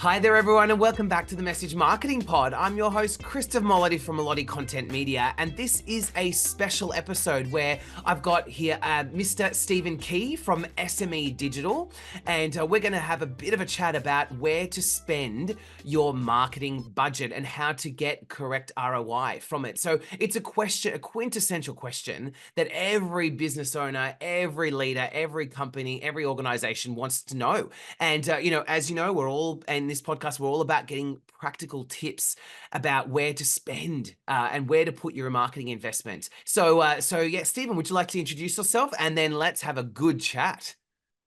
Hi there, everyone, and welcome back to the Message Marketing Pod. I'm your host, Chris and Melotti from Melotti Content Media, and this is a special episode where I've got here Mr. Stephen Kee from SME Digital, and we're going to have a bit of a chat about where to spend your marketing budget and how to get correct ROI from it. So it's a quintessential question that every business owner, every leader, every company, every organization wants to know. And, as you know, we're all in this podcast, we're all about getting practical tips about where to spend and where to put your marketing investment. So yeah, Stephen, would you like to introduce yourself and then let's have a good chat?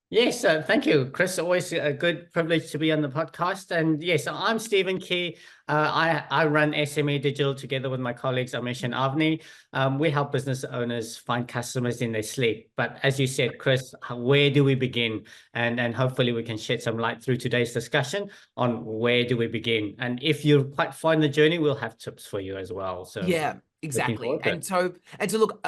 Yes, thank you, Chris. Always a good privilege to be on the podcast. And yes, I'm Stephen Kee. I run SME Digital together with my colleagues, Amish and Avni. We help business owners find customers in their sleep. But as you said, Chris, where do we begin? And hopefully we can shed some light through today's discussion on where do we begin. And if you're quite far in the journey, we'll have tips for you as well. So yeah, exactly. And so look,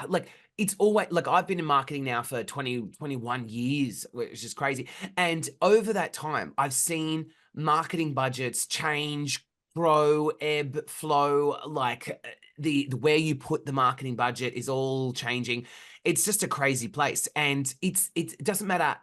like it's always like I've been in marketing now for 21 years, which is crazy. And over that time, I've seen marketing budgets change, grow, ebb, flow, like the where you put the marketing budget is all changing. It's just a crazy place. And it doesn't matter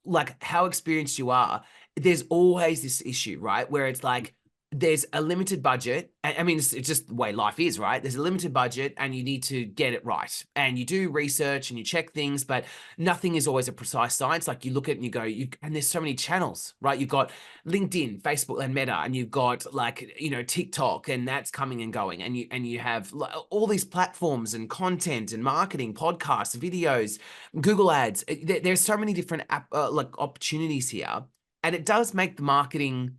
like how experienced you are, there's always this issue, right? Where it's like there's a limited budget. I mean, it's just the way life is, right? There's a limited budget and you need to get it right. And you do research and you check things, but nothing is always a precise science. Like you look at it and you go, and there's so many channels, right? You've got LinkedIn, Facebook, and Meta, and you've got like, TikTok, and that's coming and going. And you have all these platforms and content and marketing, podcasts, videos, Google ads. There's so many different opportunities here. And it does make the marketing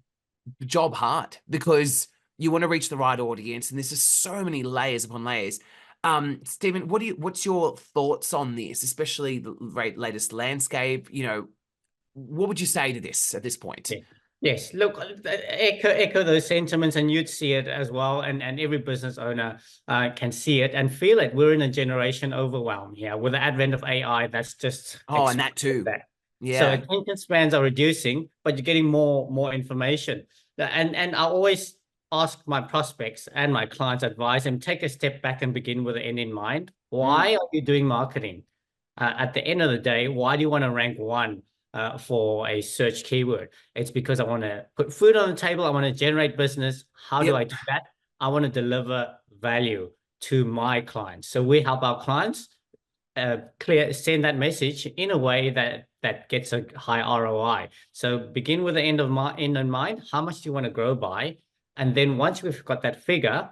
job hard because you want to reach the right audience, and there's just so many layers upon layers. Stephen, what's your thoughts on this, especially the latest landscape? What would you say to this at this point? yeah. Yes, look, echo those sentiments, and you'd see it as well. And every business owner can see it and feel it. We're in a generation overwhelm here with the advent of AI. That's just and that too. Yeah. So attention spans are reducing, but you're getting more information. And I always ask my prospects and my clients, advise them, take a step back and begin with the end in mind. Why are you doing marketing? At the end of the day, why do you want to rank one for a search keyword? It's because I want to put food on the table. I want to generate business. How do I do that? I want to deliver value to my clients. So we help our clients send that message in a way that gets a high ROI. So begin with the end in mind. How much do you want to grow by? And then once we've got that figure,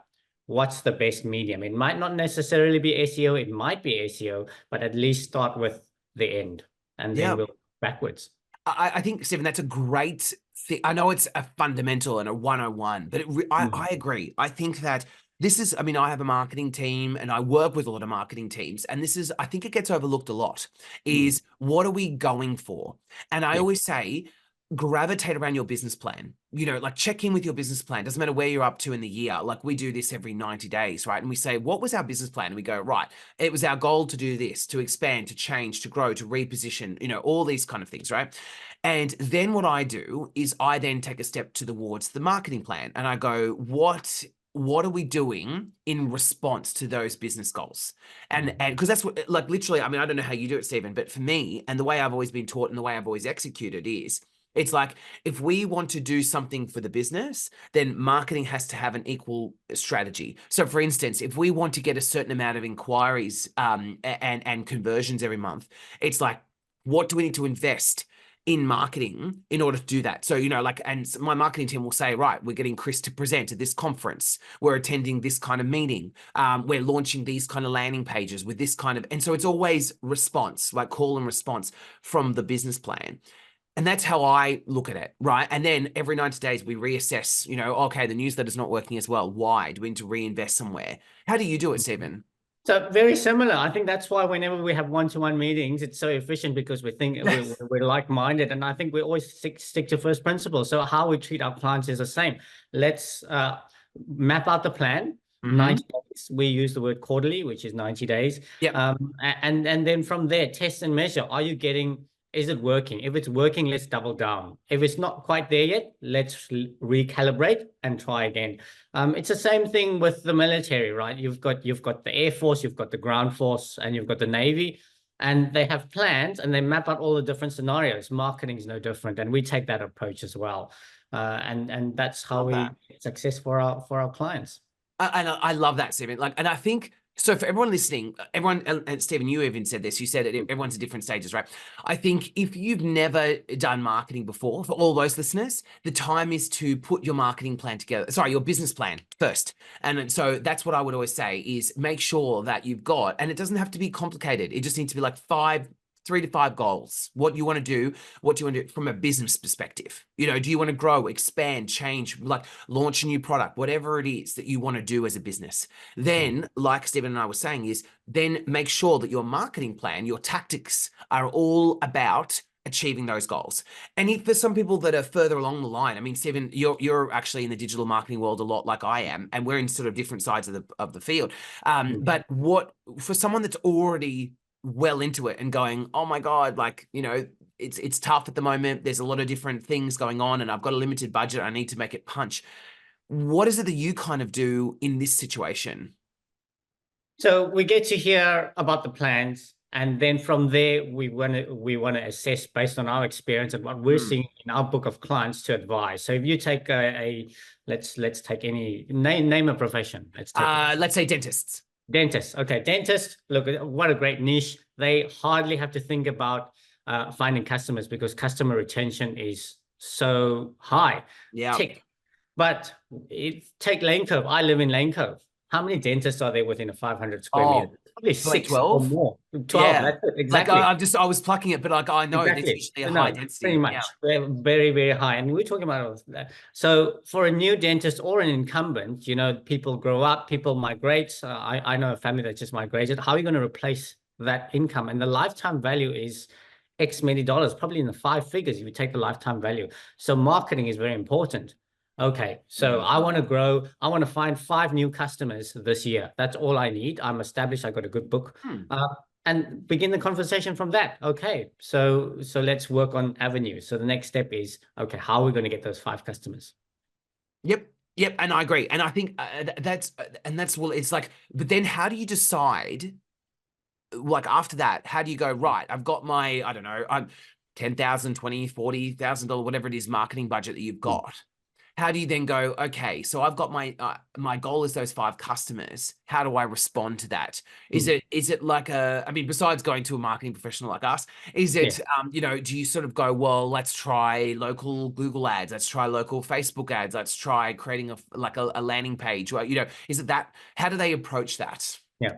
what's the best medium? It might not necessarily be SEO. It might be SEO, but at least start with the end and then we'll backwards. I think, Stephen, that's a great thing. I know it's a fundamental and a 101, but I agree. I think that I have a marketing team and I work with a lot of marketing teams. And I think it gets overlooked a lot, is what are we going for? And I always say, gravitate around your business plan, like check in with your business plan. Doesn't matter where you're up to in the year. Like we do this every 90 days, right? And we say, what was our business plan? And we go, right, it was our goal to do this, to expand, to change, to grow, to reposition, all these kind of things, right? And then what I do is I then take a step towards the marketing plan and I go, what are we doing in response to those business goals? And because that's what, like literally, I don't know how you do it, Stephen, but for me, and the way I've always been taught and the way I've always executed is, it's like, if we want to do something for the business, then marketing has to have an equal strategy. So for instance, if we want to get a certain amount of inquiries and conversions every month, it's like, what do we need to invest in marketing in order to do that? So, and my marketing team will say, right, we're getting Chris to present at this conference. We're attending this kind of meeting. We're launching these kind of landing pages with this kind of, and so it's always response, like call and response from the business plan. And that's how I look at it, right? And then every 90 days we reassess, okay, the newsletter's not working as well. Why? Do we need to reinvest somewhere? How do you do it, Stephen? So very similar. I think that's why whenever we have one-to-one meetings, it's so efficient because we think we're like-minded. And I think we always stick to first principles. So how we treat our clients is the same. Let's map out the plan. 90 days. We use the word quarterly, which is 90 days. And then from there, test and measure. Are you getting is it working? If it's working, let's double down. If it's not quite there yet, let's recalibrate and try again. It's the same thing with the military, right? You've got the Air Force, you've got the ground force, and you've got the Navy, and they have plans and they map out all the different scenarios. Marketing is no different, and we take that approach as well. And that's how we get success for our clients. I love that, Stephen. Like, and I think so for everyone listening, everyone, and Stephen, you even said this. You said it. Everyone's at different stages, right? I think if you've never done marketing before, for all those listeners, the time is to put your marketing plan together. Sorry, your business plan first. And so that's what I would always say is make sure that you've got, and it doesn't have to be complicated. It just needs to be like 3 to 5 goals. What you want to do, what do you want to do from a business perspective? You know, do you want to grow, expand, change, like launch a new product, whatever it is that you want to do as a business? Then, like Stephen and I were saying, is then make sure that your marketing plan, your tactics are all about achieving those goals. And if for some people that are further along the line, I mean, Stephen, you're actually in the digital marketing world a lot like I am, and we're in sort of different sides of the field. But what for someone that's already well into it and going, oh my God, like, you know, it's tough at the moment. There's a lot of different things going on and I've got a limited budget. I need to make it punch. What is it that you kind of do in this situation? So we get to hear about the plans, and then from there we want to assess based on our experience and what we're seeing in our book of clients to advise. So if you take let's take any name a profession. Let's say dentists. Dentists. Okay, dentists, look, what a great niche. They hardly have to think about finding customers because customer retention is so high. Yeah. But take Lane Cove. I live in Lane Cove. How many dentists are there within a 500 square meters? Probably 6 12 or more. 12, yeah. That's it, exactly. Like I was plucking it, but like I know exactly. it's usually a high density. Pretty much. Yeah. Very, very high. And we're talking about that. So for a new dentist or an incumbent, you know, people grow up, people migrate. I know a family that just migrated. How are you going to replace that income? And the lifetime value is X many dollars, probably in the 5 figures if you take the lifetime value. So marketing is very important. Okay, so I want to grow. I want to find 5 new customers this year. That's all I need. I'm established. I got a good book, and begin the conversation from that. Okay, so let's work on avenues. So the next step is, okay, how are we going to get those 5 customers? Yep, and I agree. And I think that's well, it's like, but then how do you decide? Like after that, how do you go, right? I've got my, I don't know, I'm $10,000, $20,000, $40,000, whatever it is, marketing budget that you've got. How do you then go, okay, so I've got my goal is those 5 customers. How do I respond to that? Is it like I mean, besides going to a marketing professional like us, is it, you know, do you sort of go, well, let's try local Google ads. Let's try local Facebook ads. Let's try creating a landing page. You know, is it that, how do they approach that? Yeah.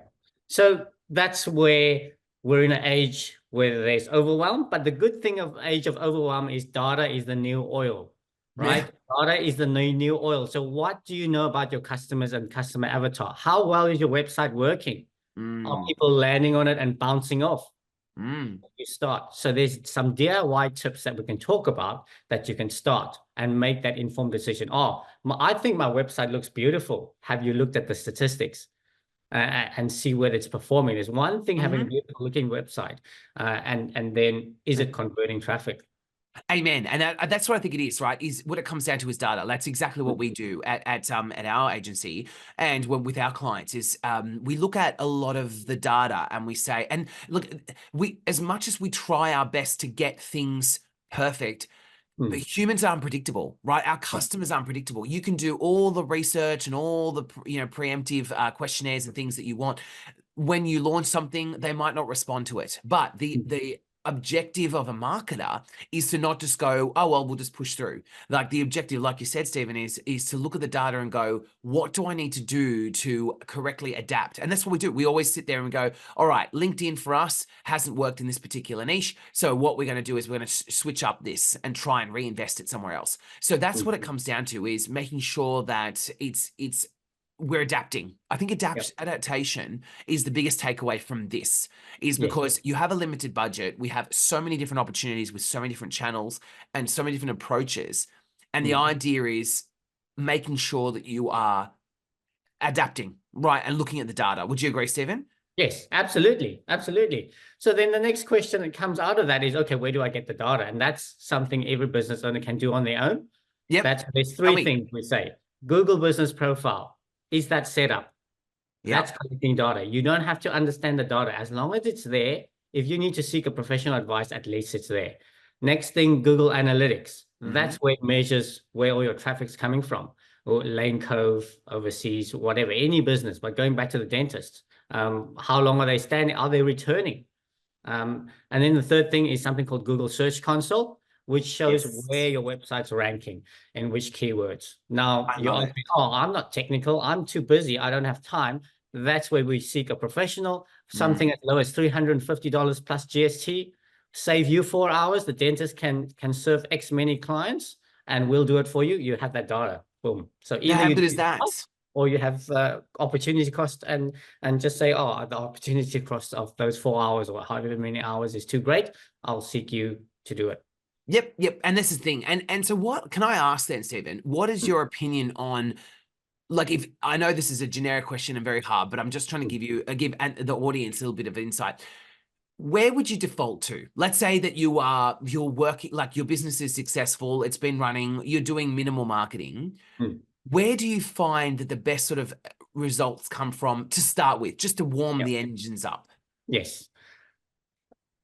So that's where we're in an age where there's overwhelm. But the good thing of age of overwhelm is data is the new oil. Right? Yeah. Data is the new oil. So what do you know about your customers and customer avatar? How well is your website working? Are people landing on it and bouncing off? You start. So there's some DIY tips that we can talk about that you can start and make that informed decision. Oh, I think my website looks beautiful. Have you looked at the statistics? And see whether it's performing? There's one thing having a beautiful looking website, and then is it converting traffic? Amen. And that's what I think it is, right? Is what it comes down to is data. That's exactly what we do at our agency and with our clients is we look at a lot of the data and we say, and look, as much as we try our best to get things perfect, but humans are unpredictable, right? Our customers are unpredictable. You can do all the research and all the preemptive questionnaires and things that you want. When you launch something, they might not respond to it. But the objective of a marketer is to not just go, oh, well, we'll just push through. Like the objective, like you said, Stephen, is to look at the data and go, what do I need to do to correctly adapt? And that's what we do. We always sit there and go, all right, LinkedIn for us hasn't worked in this particular niche. So what we're going to do is we're going to switch up this and try and reinvest it somewhere else. So that's what it comes down to, is making sure that we're adapting. I think adaptation is the biggest takeaway from this, is because you have a limited budget. We have so many different opportunities with so many different channels and so many different approaches. And the idea is making sure that you are adapting, right? And looking at the data. Would you agree, Stephen? Yes, absolutely. Absolutely. So then the next question that comes out of that is, okay, where do I get the data? And that's something every business owner can do on their own. Yep. There's Tell three me. things we say. Google Business Profile. Is that set up? That's Yep. collecting data. You don't have to understand the data. As long as it's there, if you need to seek a professional advice, at least it's there. Next thing, Google Analytics. Mm-hmm. That's where it measures where all your traffic's coming from. Or Lane Cove, overseas, whatever, any business. But going back to the dentist, how long are they standing? Are they returning? And then the third thing is something called Google Search Console, which shows where Yes. your website's ranking and which keywords. Now, I you love ask it. me, oh, I'm not technical. I'm too busy. I don't have time. That's where we seek a professional, Mm. something as low as $350 plus GST. Save you 4 hours. The dentist can serve X many clients and we'll do it for you. You have that data. Boom. So either How you do good is it yourself that? or you have opportunity cost and just say, oh, the opportunity cost of those 4 hours or however many hours is too great. I'll seek you to do it. Yep, yep. And that's the thing. And so what can I ask then, Stephen? What is your opinion on, like, if I know this is a generic question and very hard, but I'm just trying to give the audience a little bit of insight. Where would you default to? Let's say that you're working, like your business is successful, it's been running, you're doing minimal marketing. Mm. Where do you find that the best sort of results come from to start with, just to warm Yeah. the engines up? Yes.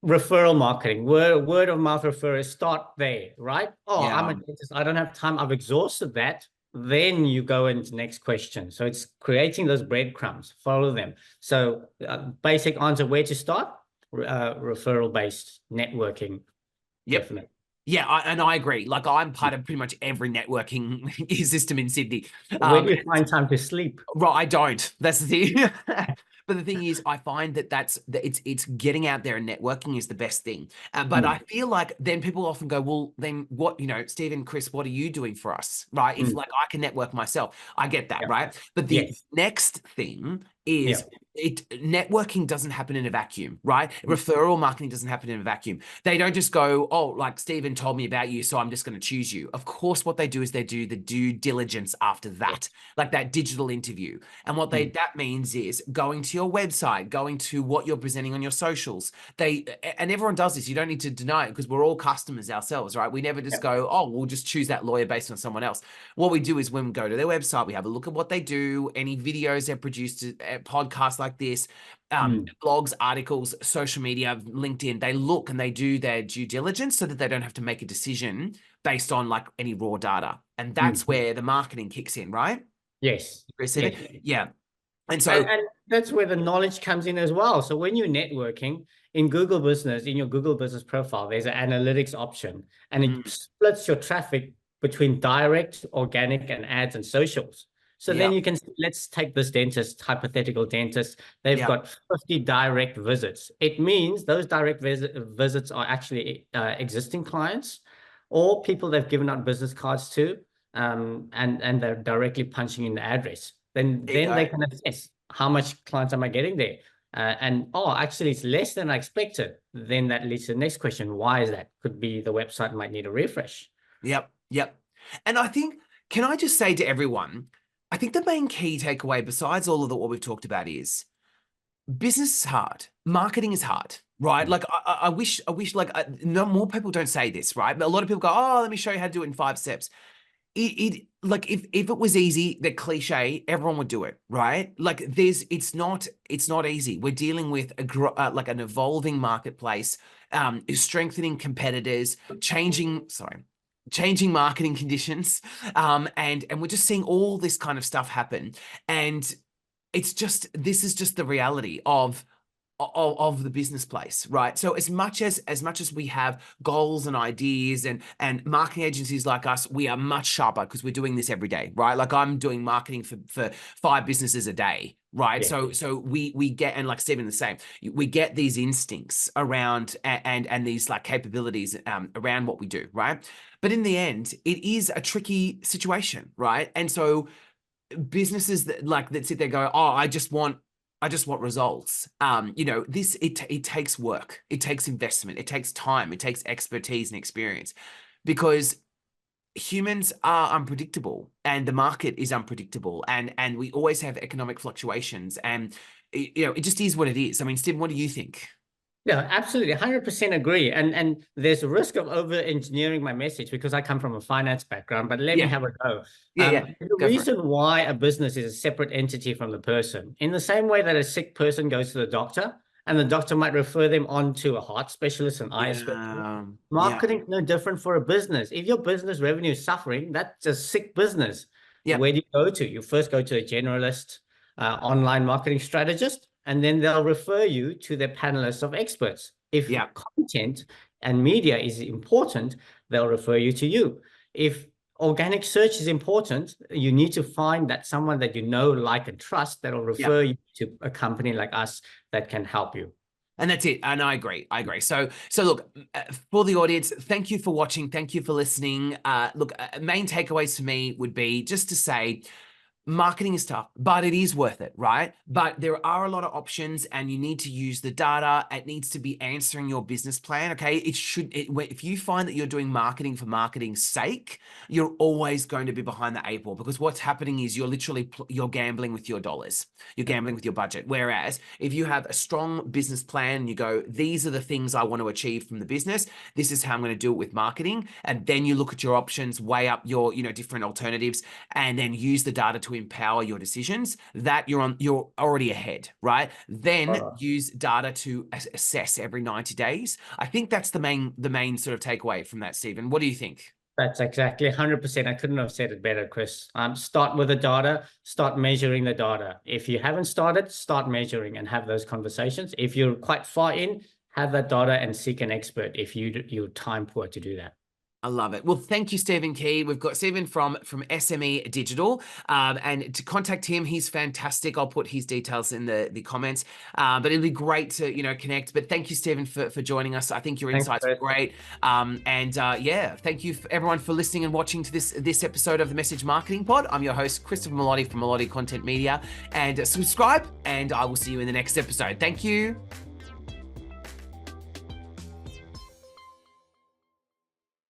Referral marketing, word of mouth referrals, start there, right? Oh, I'm Yeah. a dentist. I don't have time. I've exhausted that. Then you go into the next question. So it's creating those breadcrumbs, follow them. So basic answer, where to start? Referral based networking, Yep. definitely. Yeah, and I agree. Like I'm part of pretty much every networking system in Sydney. Where do you find time to sleep? Right, I don't. That's the thing. But the thing is, I find that it's getting out there and networking is the best thing. But I Mm, feel like then people often go, well, then what, Stephen, Chris, what are you doing for us? Right? If mm, like I can network myself, I get that, yeah. right? But the Yes. next thing Yeah. is networking doesn't happen in a vacuum, right? Referral marketing doesn't happen in a vacuum. They don't just go, oh, like Stephen told me about you, so I'm just going to choose you. Of course, what they do is they do the due diligence after Yeah. that, like that digital interview. And what Mm, that means is going to your website, going to what you're presenting on your socials. And everyone does this. You don't need to deny it because we're all customers ourselves, right? We never just yeah. go, oh, we'll just choose that lawyer based on someone else. What we do is when we go to their website, we have a look at what they do, any videos they've produced, podcasts like this, Mm, blogs, articles, social media, LinkedIn. They look and they do their due diligence so that they don't have to make a decision based on like any raw data. And that's mm. where the marketing kicks in, right? Yes. Stephen? Yes. Yeah. And so, And that's where the knowledge comes in as well. So when you're networking in Google Business, in your Google Business profile, there's an analytics option and it mm, splits your traffic between direct, organic, and ads and socials. So then yeah, you can, let's take this dentist, hypothetical dentist. They've yeah, got 50 direct visits. It means those direct visits are actually existing clients or people they've given out business cards to, and they're directly punching in the address. Then there you they go. can assess how much clients am I getting there. And oh, actually, it's less than I expected. Then that leads to the next question. Why is that? Could be the website might need a refresh. Yep, yep. And I think, can I just say to everyone, I think the main key takeaway, besides all of what we've talked about, is business is hard. Marketing is hard, right? Mm. Like I wish like no more people don't say this, right? But a lot of people go, oh, let me show you how to do it in 5 steps. It like if it was easy, the cliche, everyone would do it, right? Like it's not easy. We're dealing with like an evolving marketplace, is strengthening competitors, changing marketing conditions, and we're just seeing all this kind of stuff happen, and this is just the reality of the business place, right? So as much as we have goals and ideas and marketing agencies like us, we are much sharper because we're doing this every day, right? Like I'm doing marketing for 5 businesses a day, right? Yeah. So we get, and like Stephen the same, we get these instincts around and these like capabilities around what we do, right? But in the end, it is a tricky situation, right? And so businesses that sit there go, oh, I just want results. It takes work, it takes investment, it takes time, it takes expertise and experience, because humans are unpredictable and the market is unpredictable, and we always have economic fluctuations, and it just is what it is. I mean, Stephen, what do you think? Yeah, absolutely. 100% agree. And there's a risk of over engineering my message because I come from a finance background, but let me Yeah, have a go. yeah, The go for it. reason why a business is a separate entity from the person, in the same way that a sick person goes to the doctor and the doctor might refer them on to a heart specialist, an eye specialist, Yeah, yeah, marketing's no different for a business. If your business revenue is suffering, that's a sick business. yeah, Where do you go to? You first go to a generalist, online marketing strategist, and then they'll refer you to their panelists of experts. If yeah. content and media is important, they'll refer you to you. If organic search is important, you need to find that someone that you know, like, and trust that'll Yeah. refer you to a company like us that can help you. And that's it. And I agree. I agree. So look, for the audience, thank you for watching. Thank you for listening. Look, main takeaways for me would be just to say, marketing is tough, but it is worth it, right? But there are a lot of options and you need to use the data. It needs to be answering your business plan, okay? If you find that you're doing marketing for marketing's sake, you're always going to be behind the eight ball, because what's happening is you're gambling with your dollars. You're gambling with your budget. Whereas if you have a strong business plan and you go, these are the things I want to achieve from the business, this is how I'm going to do it with marketing. And then you look at your options, weigh up your, different alternatives, and then use the data to empower your decisions, that you're already ahead, right? Then use data to assess every 90 days. I think that's the main sort of takeaway from that, Stephen. What do you think? That's exactly 100%. I couldn't have said it better, Chris. Start with the data, start measuring the data. If you haven't started, start measuring and have those conversations. If you're quite far in, have that data and seek an expert if you're time poor to do that. I love it. Well, thank you, Stephen Kee. We've got Stephen from SME Digital, and to contact him, he's fantastic. I'll put his details in the comments. But it'll be great to connect. But thank you, Stephen, for joining us. I think your insights were great. Yeah, thank you everyone for listening and watching to this episode of the Message Marketing Pod. I'm your host, Christopher Melotti from Melotti Content Media, and subscribe. And I will see you in the next episode. Thank you.